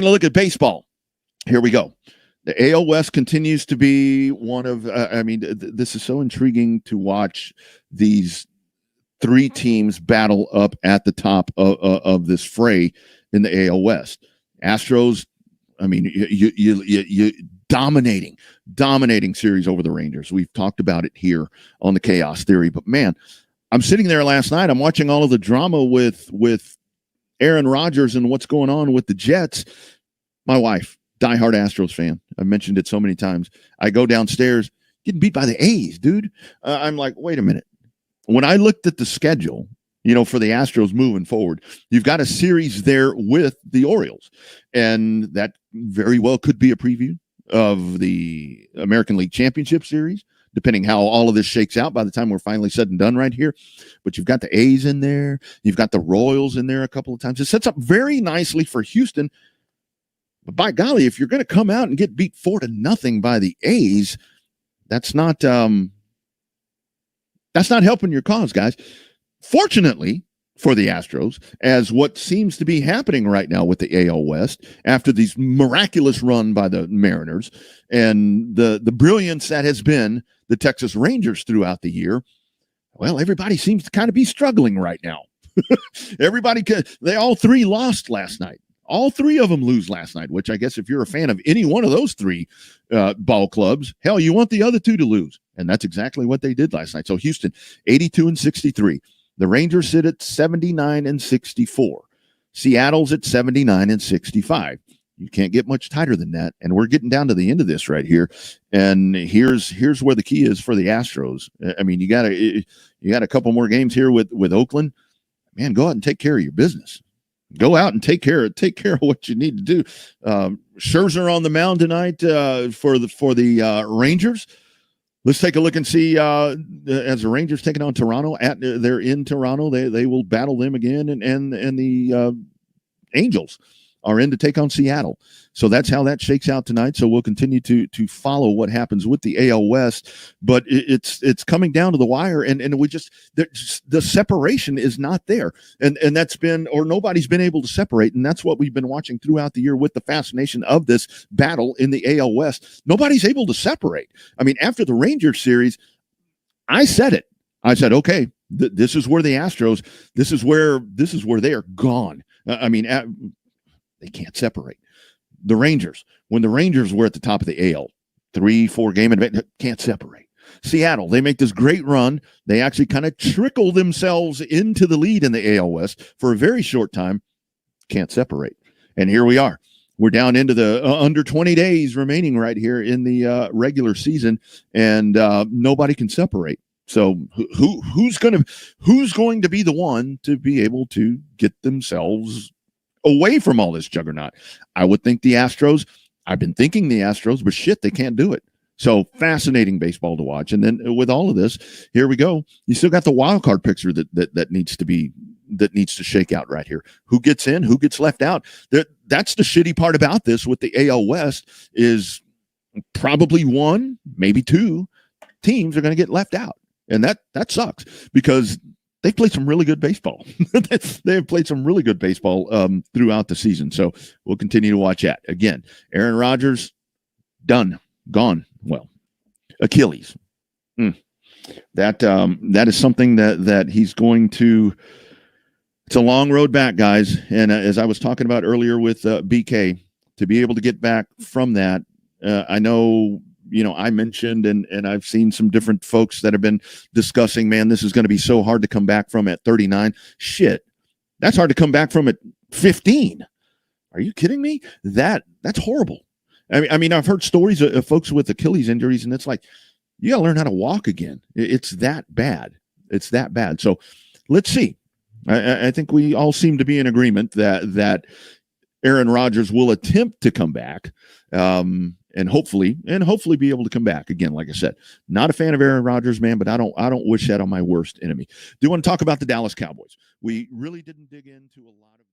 Look at baseball. Here we go. The AL West continues to be one of, this is so intriguing to watch these three teams battle up at the top of this fray in the AL West. Astros, you dominating series over the Rangers. We've talked about it here on the Chaos Theory, but man, I'm sitting there last night. I'm watching all of the drama with Aaron Rodgers and what's going on with the Jets. My wife, diehard Astros fan. I've mentioned it so many times. I go downstairs, getting beat by the A's, dude. I'm like, wait a minute. When I looked at the schedule, for the Astros moving forward, you've got a series there with the Orioles, and that very well could be a preview of the American League Championship Series, depending how all of this shakes out by the time we're finally said and done right here. But you've got the A's in there. You've got the Royals in there a couple of times. It sets up very nicely for Houston. But by golly, if you're going to come out and get beat 4-0 by the A's, that's not helping your cause, guys. Fortunately for the Astros, as what seems to be happening right now with the AL West after these miraculous run by the Mariners and the brilliance that has been the Texas Rangers throughout the year, well, everybody seems to kind of be struggling right now. They all three lost last night. All three of them lose last night, which I guess if you're a fan of any one of those three ball clubs, hell, you want the other two to lose. And that's exactly what they did last night. So Houston, 82-63. The Rangers sit at 79-64. Seattle's at 79-65. You can't get much tighter than that. And we're getting down to the end of this right here. And here's where the key is for the Astros. I mean, you got a couple more games here with Oakland. Man, go out and take care of your business. Go out and take care of what you need to do. Scherzer on the mound tonight for the Rangers. Let's take a look and see as the Rangers taking on Toronto. They're in Toronto. They will battle them again, and the Angels are in to take on Seattle. So that's how that shakes out tonight. So we'll continue to follow what happens with the AL West, but it's coming down to the wire, and the separation is not there, and that's been, or nobody's been able to separate, and that's what we've been watching throughout the year with the fascination of this battle in the AL West. Nobody's able to separate. I mean, after the Rangers series, I said it. I said, okay, this is where the Astros, this is where they are gone. They can't separate. The Rangers, when the Rangers were at the top of the AL, 3-4 game event, can't separate. Seattle, they make this great run. They actually kind of trickle themselves into the lead in the AL West for a very short time. Can't separate. And here we are. We're down into the under 20 days remaining right here in the regular season, and nobody can separate. So who's going to be the one to be able to get themselves away from all this juggernaut? I would think the Astros. I've been thinking the Astros, but shit, they can't do it. So fascinating baseball to watch. And then with all of this, here we go. You still got the wild card picture that needs to shake out right here. Who gets in? Who gets left out? That's the shitty part about this with the AL West is probably one, maybe two teams are going to get left out, and that sucks because they've played some really good baseball. They have played some really good baseball throughout the season. So we'll continue to watch that. Again, Aaron Rodgers, done, gone. Well, Achilles. That is something that he's going to. It's a long road back, guys. And as I was talking about earlier with BK, to be able to get back from that, I know. I mentioned, and I've seen some different folks that have been discussing, man, this is going to be so hard to come back from at 39. Shit, that's hard to come back from at 15. Are you kidding me? That's horrible. I mean, I've heard stories of folks with Achilles injuries, and it's like, you got to learn how to walk again. It's that bad. It's that bad. So let's see. I think we all seem to be in agreement that Aaron Rodgers will attempt to come back. And hopefully be able to come back again. Like I said, not a fan of Aaron Rodgers, man, but I don't wish that on my worst enemy. Do want to talk about the Dallas Cowboys. We really didn't dig into a lot of